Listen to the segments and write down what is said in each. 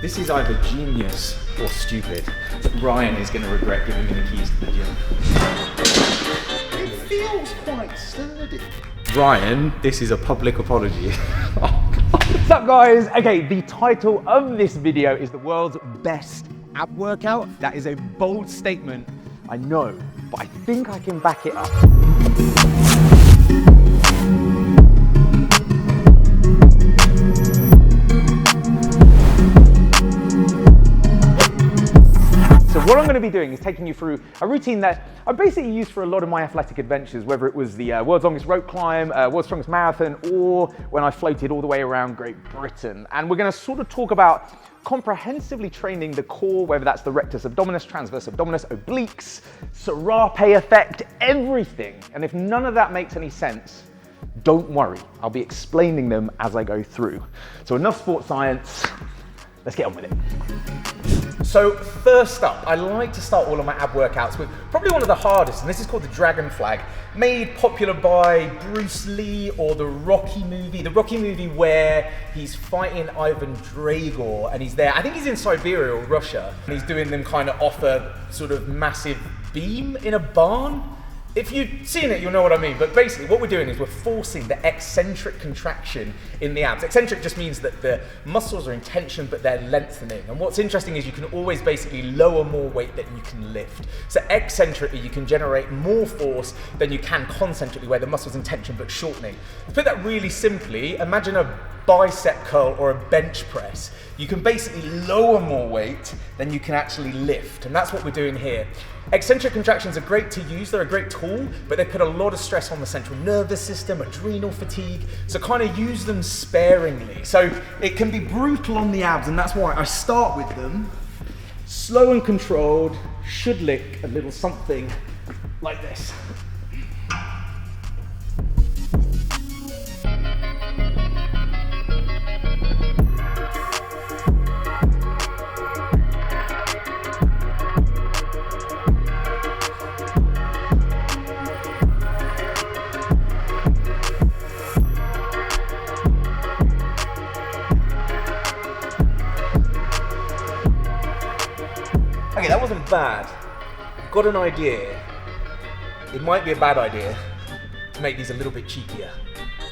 This is either genius or stupid. Ryan is going to regret giving me the keys to the gym. It feels quite sturdy. Ryan, this is a public apology. What's up, guys? Okay, the title of this video is the world's best ab workout. That is a bold statement, I know, but I think I can back it up. So what I'm going to be doing is taking you through a routine that I basically used for a lot of my athletic adventures, whether it was the world's longest rope climb, world's strongest marathon, or when I floated all the way around Great Britain. And we're going to sort of talk about comprehensively training the core, whether that's the rectus abdominis, transverse abdominis, obliques, serape effect, everything. And if none of that makes any sense, don't worry. I'll be explaining them as I go through. So enough sports science, let's get on with it. So first up, I like to start all of my ab workouts with probably one of the hardest, and this is called the Dragon Flag, made popular by Bruce Lee or the Rocky movie where he's fighting Ivan Drago, and he's there, I think he's in Siberia or Russia, and he's doing them kind of off a sort of massive beam in a barn. If you've seen it, you'll know what I mean, but basically what we're doing is we're forcing the eccentric contraction in the abs. Eccentric just means that the muscles are in tension, but they're lengthening. And what's interesting is you can always basically lower more weight than you can lift. So eccentrically, you can generate more force than you can concentrically, where the muscle's in tension but shortening. To put that really simply, imagine a bicep curl or a bench press. You can basically lower more weight than you can actually lift, and that's what we're doing here. Eccentric contractions are great to use, they're a great tool, but they put a lot of stress on the central nervous system, adrenal fatigue, so kind of use them sparingly. So it can be brutal on the abs, and that's why I start with them slow and controlled, should lick a little something like this. Okay, that wasn't bad. I've got an idea. It might be a bad idea to make these a little bit cheekier.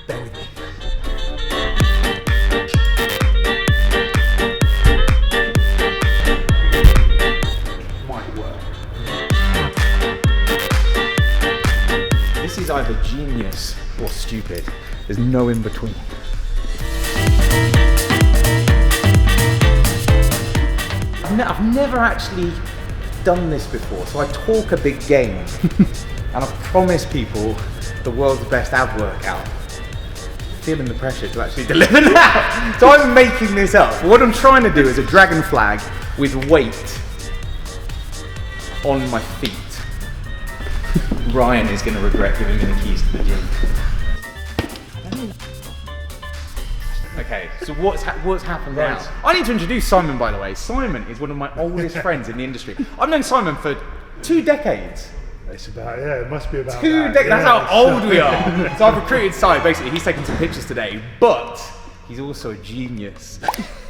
Bear with me. Might work. This is either genius or stupid. There's no in between. I've never actually done this before, so I talk a big game, and I've promised people the world's best ab workout. Feeling the pressure to actually deliver now. So I'm making this up. What I'm trying to do is a dragon flag with weight on my feet. Ryan is going to regret giving me the keys to the gym. Okay, so what's happened now? I need to introduce Simon, by the way. Simon is one of my oldest friends in the industry. I've known Simon for 2 decades. It's about, yeah, it must be about 2 decades, yeah, that's how old we are. So I've recruited Simon, basically, he's taken some pictures today, but he's also a genius.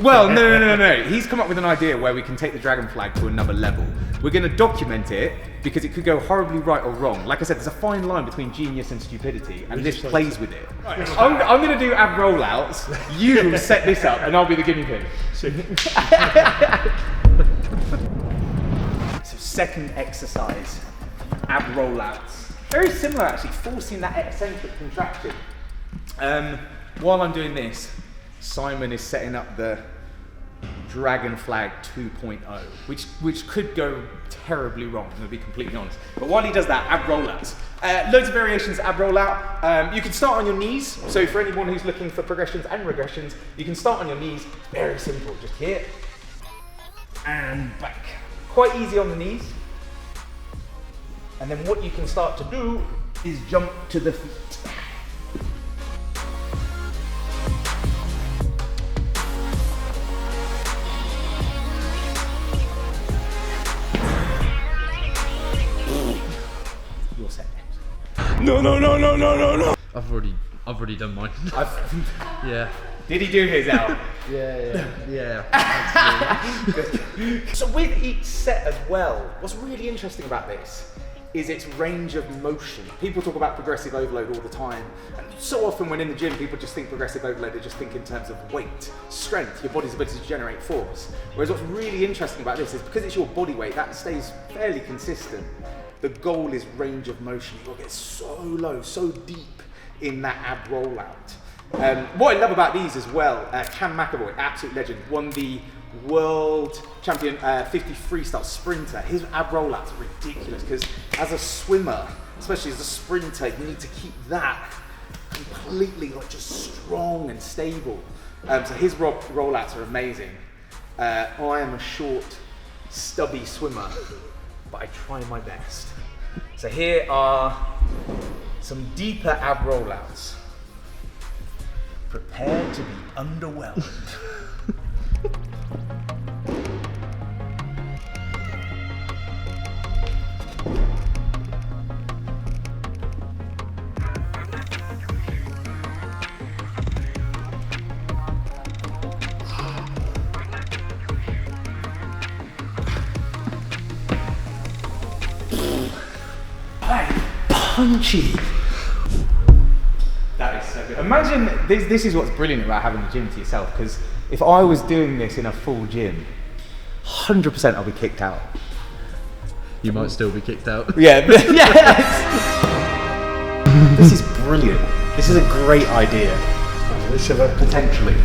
Well, no. He's come up with an idea where we can take the dragon flag to another level. We're going to document it because it could go horribly right or wrong. Like I said, there's a fine line between genius and stupidity, and this plays with it. Right. I'm going to do ab rollouts, you set this up, and I'll be the guinea pig. So second exercise, ab rollouts. Very similar actually, forcing that eccentric contraction. While I'm doing this, Simon is setting up the Dragon Flag 2.0, which could go terribly wrong, I'm going to be completely honest. But while he does that, ab rollouts. Loads of variations ab rollout. You can start on your knees, so for anyone who's looking for progressions and regressions, you can start on your knees, very simple, just here, and back. Quite easy on the knees. And then what you can start to do is jump to the feet. You're set next. No. I've already done mine. Yeah. Did he do his out? Yeah. So with each set as well, what's really interesting about this is its range of motion. People talk about progressive overload all the time, and so often when in the gym people just think progressive overload, they just think in terms of weight, strength, your body's ability to generate force. Whereas what's really interesting about this is because it's your body weight, that stays fairly consistent. The goal is range of motion. You've got to get so low, so deep in that ab rollout. What I love about these as well, Cam McAvoy, absolute legend, won the world champion 50 freestyle sprinter. His ab rollouts are ridiculous because as a swimmer, especially as a sprinter, you need to keep that completely like just strong and stable. So his rollouts are amazing. I am a short, stubby swimmer, but I try my best. So here are some deeper ab rollouts. Prepare to be underwhelmed. Punchy. That is so good. Imagine this is what's brilliant about having a gym to yourself, because if I was doing this in a full gym, 100% I'll be kicked out. You might still be kicked out. Yeah. Yes. This is brilliant. This is a great idea. Potentially.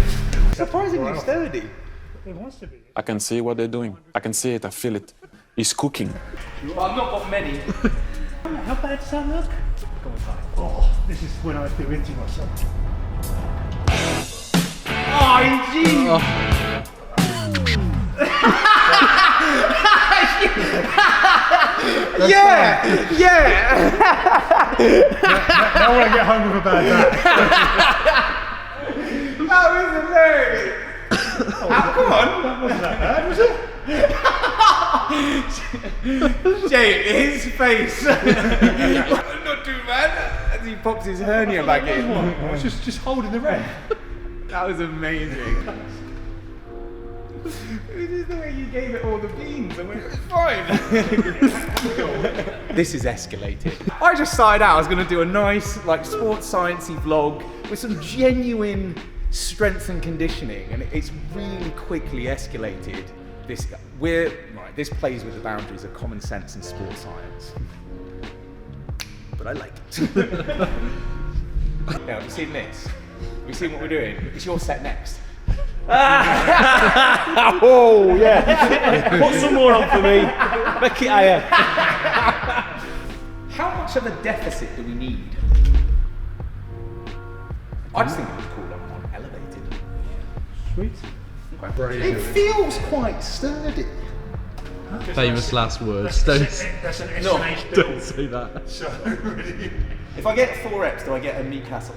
Surprisingly sturdy. It wants to be. I can see what they're doing. I can see it, I feel it. He's cooking. Well, I've not got many. How bad does that look? Oh, this is when I feel into myself. Oh, gee. Yeah. Now when I get home with a bad back. That was hilarious. Come on. That wasn't that bad, was it? Jay, his face. Not too bad. As he pops his hernia back in. I was just holding the ref. That was amazing. It was just the way you gave it all the beans. I went, it's fine. This is escalated. I just started out, I was going to do a nice, like, sports sciencey vlog with some genuine strength and conditioning, and it's really quickly escalated. This plays with the boundaries of common sense and sports science. But I like it. Now, have you seen this? Have you seen what we're doing? It's your set next. Oh, yeah. Put some more on for me. Look it higher. How much of a deficit do we need? I just think it was cool on elevated. Sweet. It feels quite sturdy. Famous last words. Don't That's an SMH build. say that. So really. If I get 4 reps, do I get a meat castle?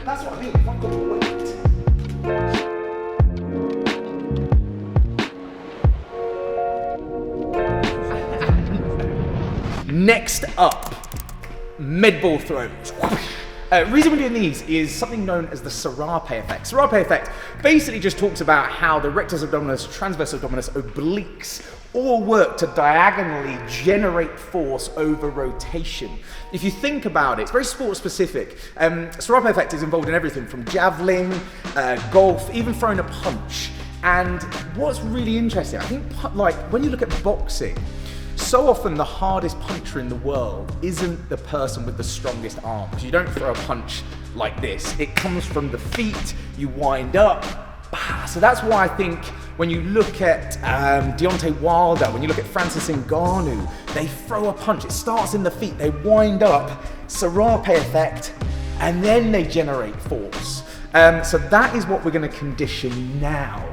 That's what I mean. If I've got weight. Next up, med ball throws. Reason we're doing these is something known as the Serape effect. Serape effect basically just talks about how the rectus abdominis, transverse abdominis, obliques all work to diagonally generate force over rotation. If you think about it, it's very sport specific. Serape effect is involved in everything from javelin, golf, even throwing a punch. And what's really interesting, I think, like when you look at boxing, so often the hardest puncher in the world isn't the person with the strongest arm, because you don't throw a punch like this. It comes from the feet, you wind up, bah. So that's why I think when you look at Deontay Wilder, when you look at Francis Ngannou, they throw a punch, it starts in the feet, they wind up, Serape effect, and then they generate force. So that is what we're going to condition now.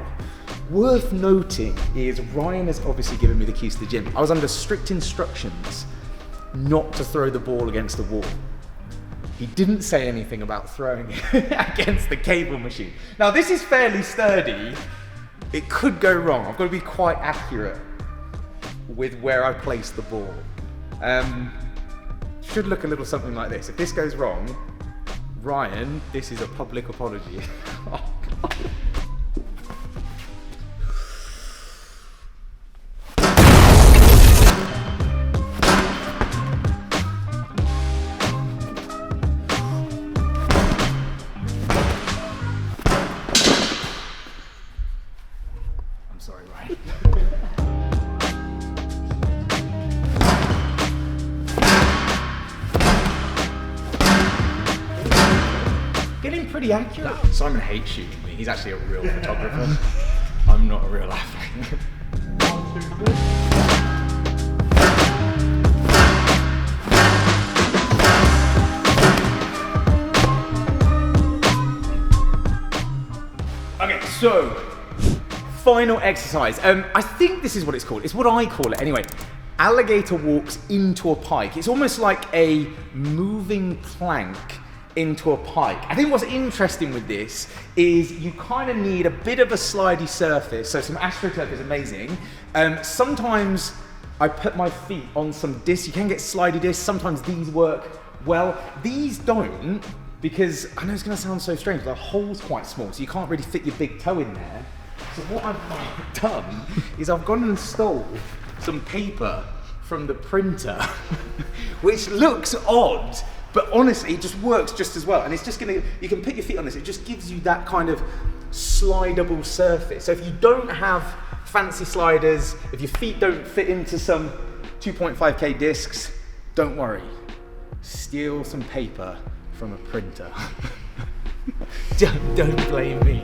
Worth noting is Ryan has obviously given me the keys to the gym. I was under strict instructions not to throw the ball against the wall. He didn't say anything about throwing it against the cable machine. Now this is fairly sturdy. It could go wrong. I've got to be quite accurate with where I place the ball. Should look a little something like this. If this goes wrong, Ryan, this is a public apology. Oh, God. I'm sorry, Ryan. Getting pretty accurate. Simon hates shooting me. He's actually a real photographer. I'm not a real athlete. Okay, so final exercise. I think this is what it's called. It's what I call it anyway. Alligator walks into a pike. It's almost like a moving plank into a pike. I think what's interesting with this is you kind of need a bit of a slidey surface. So some AstroTurf is amazing. Sometimes I put my feet on some discs. You can get slidey discs. Sometimes these work well. These don't, because I know it's going to sound so strange, the hole's quite small, so you can't really fit your big toe in there. So what I've done is I've gone and stole some paper from the printer, which looks odd, but honestly, it just works just as well. And it's just gonna, you can put your feet on this, it just gives you that kind of slidable surface. So if you don't have fancy sliders, if your feet don't fit into some 2.5K discs, don't worry. Steal some paper from a printer. Don't blame me.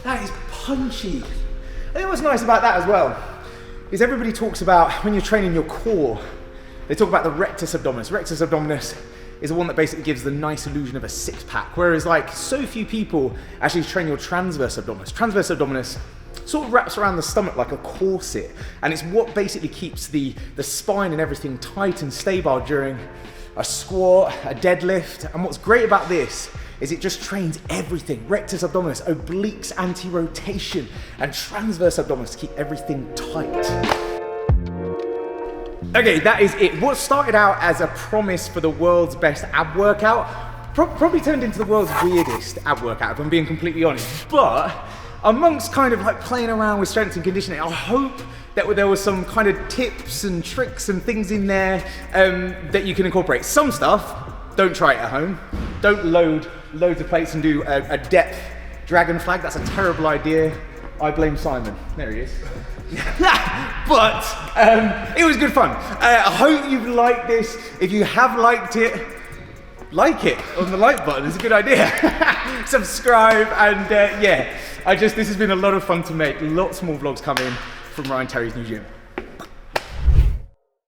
That is punchy. I think what's nice about that as well is everybody talks about when you're training your core, they talk about the rectus abdominis. Rectus abdominis is the one that basically gives the nice illusion of a six pack, whereas like so few people actually train your transverse abdominis. Transverse abdominis sort of wraps around the stomach like a corset, and it's what basically keeps the spine and everything tight and stable during a squat, a deadlift. And what's great about this is it just trains everything. Rectus abdominis, obliques, anti-rotation, and transverse abdominis to keep everything tight. Okay, that is it. What started out as a promise for the world's best ab workout probably turned into the world's weirdest ab workout, if I'm being completely honest. But amongst kind of like playing around with strength and conditioning, I hope that there was some kind of tips and tricks and things in there that you can incorporate. Some stuff, don't try it at home. Don't load loads of plates and do a depth dragon flag. That's a terrible idea. I blame Simon. There he is. But it was good fun. I hope you've liked this. If you have liked it, like it on the like button. It's a good idea. Subscribe, and yeah, this has been a lot of fun to make. Lots more vlogs coming from Ryan Terry's new gym.